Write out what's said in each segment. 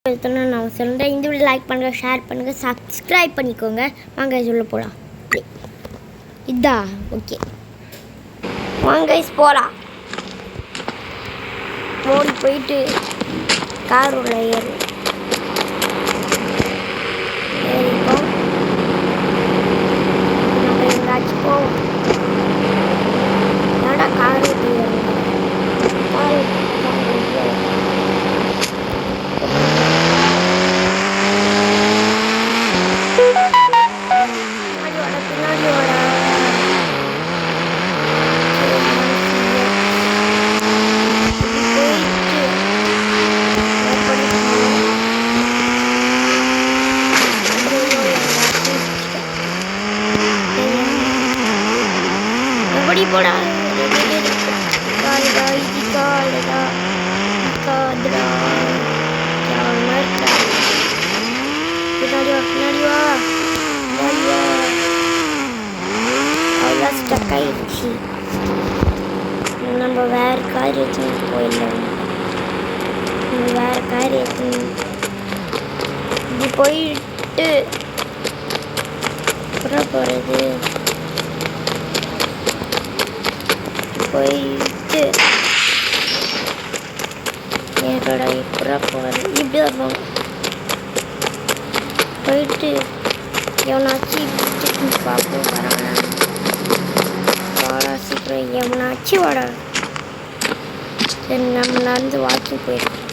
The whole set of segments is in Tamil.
நான் சொல்கிறேன். இந்த வீடியோ லைக் பண்ணுங்கள், ஷேர் பண்ணுங்கள், சப்ஸ்கிரைப் பண்ணிக்கோங்க. வாங்க சொல்ல போகலாம். இதா ஓகே, வாங்க போகலாம். ஓடி போயிட்டு கார் உள்ள ஏறிப்போம். நம்ம எங்காச்சும் போவோம். ஏடா கார் போடா காலடா இது காலடா காதரா பின்னாடி வா அவ்வளோ ஸ்டக் ஆயிடுச்சு. நம்ம வேற கார் எடுத்துன்னு போயிடலாம். வேற கார் எடுத்துன்னு இப்படி போயிட்டு போகிறது போயிட்டு என்னோட இப்போ போகிறது இப்படி வருவோம். போயிட்டு எவனாச்சும் பார்ப்போம். வரானா வாடா சீக்கிரம், எவனாச்சும் வாடா. சரி, நம்ம நடந்து வாக்கிங் போயிருக்கோம்.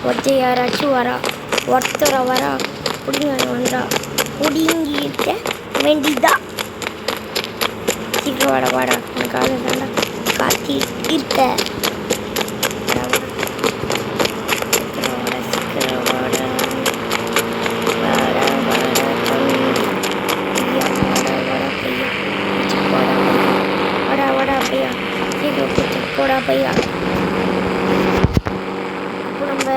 ஒருத்தர் யாராச்சும் வரா பிடிங்க வந்தா பிடிங்கிட்ட வேண்டிதா. சீக்கிரம் வாடா எனக்கு காலை தாண்டா காத்தி இருக்க. போடா பையா. இப்போ நம்ம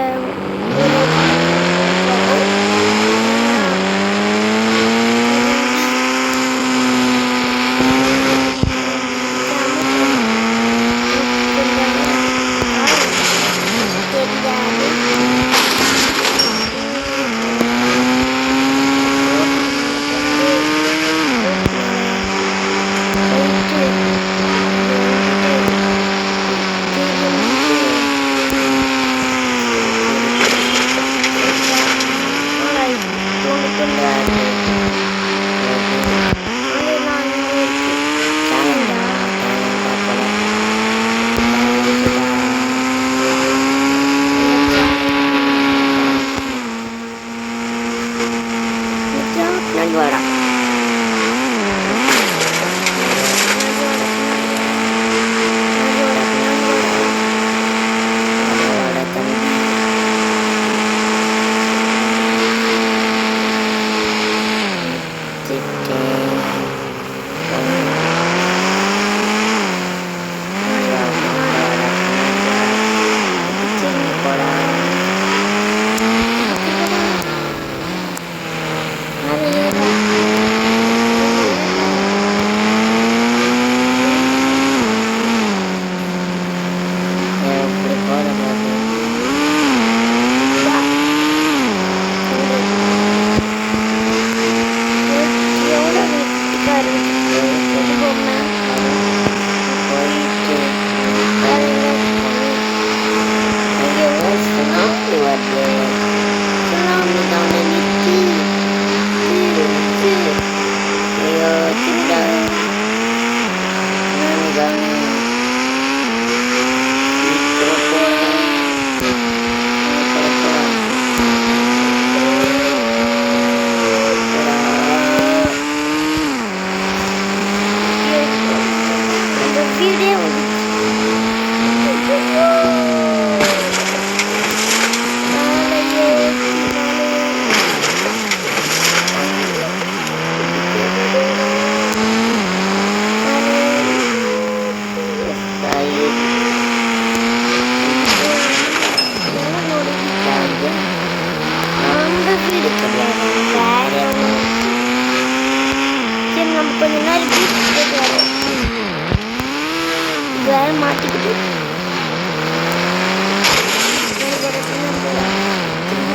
மாட்டிக்கிட்டு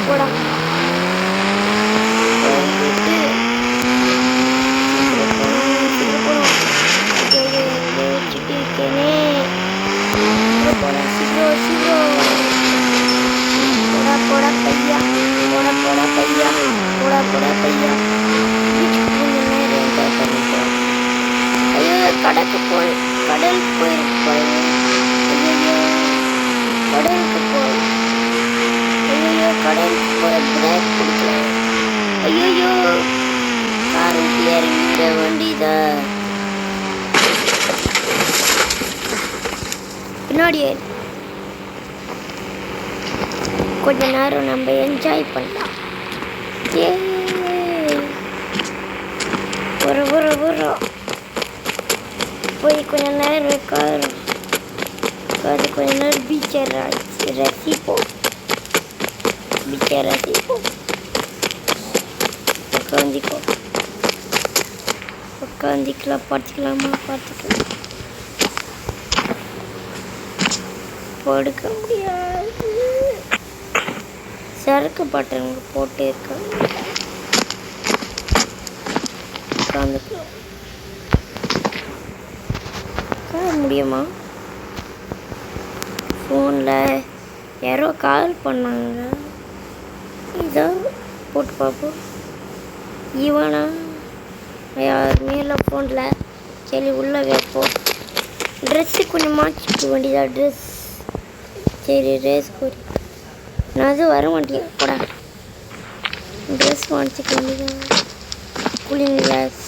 போடா. போடா போடா பையா. ஐயோ கடலுக்கு போயிருக்கு. ஐயோ கடலுக்கு போய் பிரேக் பிடிக்கல. ஐயோ கார் விட்டு இறங்கிட வேண்டியதா. பின்னாடி கொஞ்ச நேரம் நம்ம என்ஜாய் பண்ணலாம். வரோம் போய் கொஞ்ச நேரம் கொஞ்ச நேரம் பீச்சை ரசிப்போம். உட்காந்துக்கலாம். பார்த்துக்கலாம். படுக்க முடியாது. சரக்கு பட்டனுங்க போட்டு இருக்காங்க. உட்காந்துக்கலாம். உட்கார முடியுமா? ஃபோனில் யாரோ கால் பண்ணாங்க. இதான் போட்டு பார்ப்போம். இவனா யாருமே இல்லை ஃபோனில். சரி உள்ளே வைப்போம். ட்ரெஸ்ஸு கொஞ்சம் மாற்றிக்க வேண்டியதா. சரி ட்ரெஸ் கூறி நான் அது வர மாட்டேன். கூட ட்ரெஸ் மாற்றிக்க வேண்டியதா. கூலிங் கிளாஸ்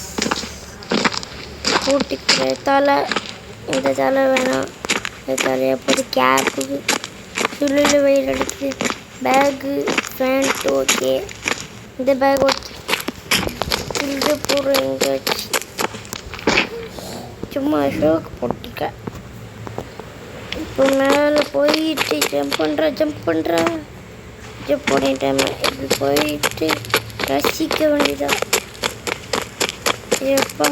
போட்டுக்கிற தலை. இந்த தலை வேணாம். இந்த தலையை போட்டு கேப்புக்கு சுள்ளில் வெயில் அடிக்குது. Bag pant okay. இந்த பேக் ஓகே. இந்த பொருள் எங்கே வச்சு சும்மா ஷோக்கு போட்டிருக்கேன். இப்போ மேலே போயிட்டு ஜம்ப் பண்ணிட்டேன். இப்படி போயிட்டு ரசிக்க வேண்டியதா. எப்பா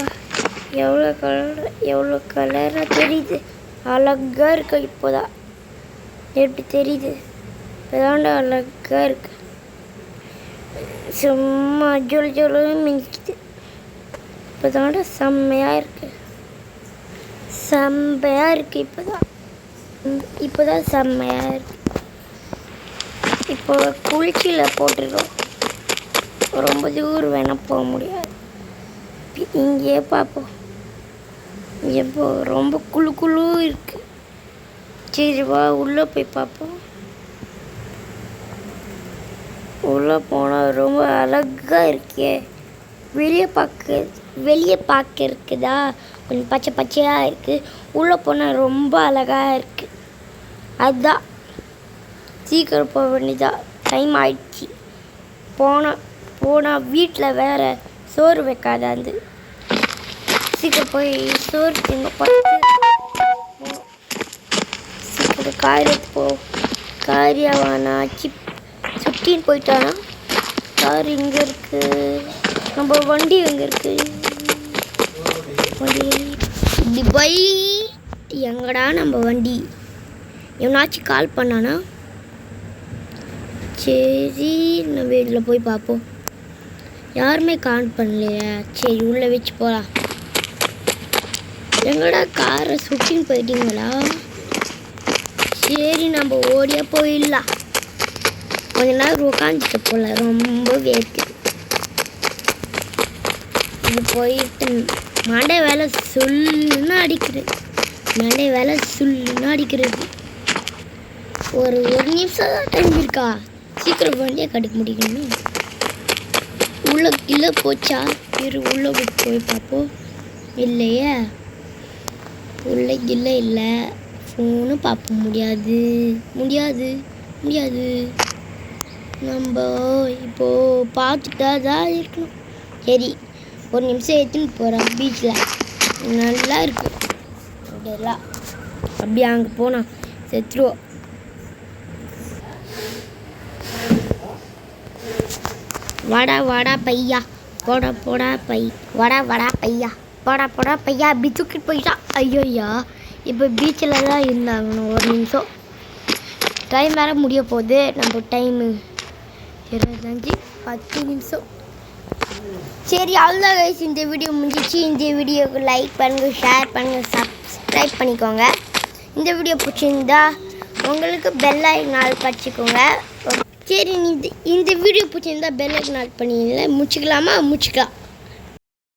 எவ்வளோ கலராக தெரியுது. அழகாக இருக்கு. இப்போதான் எப்படி தெரியுது. இப்போதாண்டா அழகாக இருக்கு. சும்மா ஜொலின்னு மிஞ்சிக்குது. இப்போதாண்டா செம்மையாக இருக்கு. இப்போதான் செம்மையாக இருக்கு. இப்போ குளிர்ச்சியில் போட்டுருக்கோம். ரொம்ப தூரம் வேணால் போக முடியாது. இங்கேயே பார்ப்போம். இப்போ ரொம்ப குழு இருக்கு. சரி வா உள்ளே போய் பார்ப்போம். உள்ளே போனால் ரொம்ப அழகாக இருக்கே. வெளியே பார்க்க இருக்குதா கொஞ்சம் பச்சையாக இருக்குது. உள்ளே போனால் ரொம்ப அழகாக இருக்குது. அதுதான் சீக்கிரம் போக வேண்டியதா. டைம் ஆயிடுச்சு. போனால் வீட்டில் வேறு சோறு வைக்காதாந்து. சீக்கிரம் போய் சோறு திங்க பார்த்து சீக்கிரம் காரியத்து போ. காரியாவானா சுட்டின்னு போயிட்டானா. கார் இங்கே இருக்குது. நம்ம வண்டி எங்கே இருக்குது? துபாய் எங்கடா நம்ம வண்டி? எவனாச்சும் கால் பண்ணானா? சரி நம்ம இதில் போய் பார்ப்போம். யாருமே கால் பண்ணலையா? சரி உள்ளே வச்சு போகலாம். எங்கடா காரை சுட்டின்னு போயிட்டீங்களா? சரி நம்ம ஓடியா போயிடலாம். கொஞ்ச நேரம் உட்காந்துட்டு போகல. ரொம்ப வேர்க்குது. இது போயிட்டு மண்டை வேலை சுல்லுன்னு அடிக்கிறது. ஒரு நிமிஷம் தான் டைம் இருக்கா. சீக்கிரம் வண்டியை கடிக்க முடியணும். உள்ளே போச்சா? உள்ளே போய் பார்ப்போம். இல்லையே. இல்லை ஃபோனு பார்க்க முடியாது. நம்ம இப்போது பார்த்துட்டா தான் இருக்கணும். சரி ஒரு நிமிஷம் எடுத்துன்னு போகிறோம். பீச்சில் நல்லா இருக்கு. அப்படியெல்லாம் அப்படியே அங்கே போனால் செத்துருவோம். வாடா பையா. போடா பையா. அப்படி தூக்கிட்டு போயிட்டான். ஐயோயா இப்போ பீச்சில் தான் இருந்தாங்கணும். ஒரு நிமிஷம் டைம் வேறு முடிய போகுது. நம்ம டைமு 25-10 நிமிஷம். சரி அவ்வளோதான் கைஸ். இந்த வீடியோ முடிஞ்சிச்சு. இந்த வீடியோவுக்கு லைக் பண்ணுங்கள், ஷேர் பண்ணுங்கள், சப்ஸ்கிரைப் பண்ணிக்கோங்க. இந்த வீடியோ பிடிச்சிருந்தா உங்களுக்கு பெல் ஐக்கான் படிச்சுக்கோங்க. சரி இந்த வீடியோ பிடிச்சிருந்தா பெல் ஐக்கான் ஆட் பண்ணிடல முடிச்சுக்கலாமா முடிச்சுக்கலாம்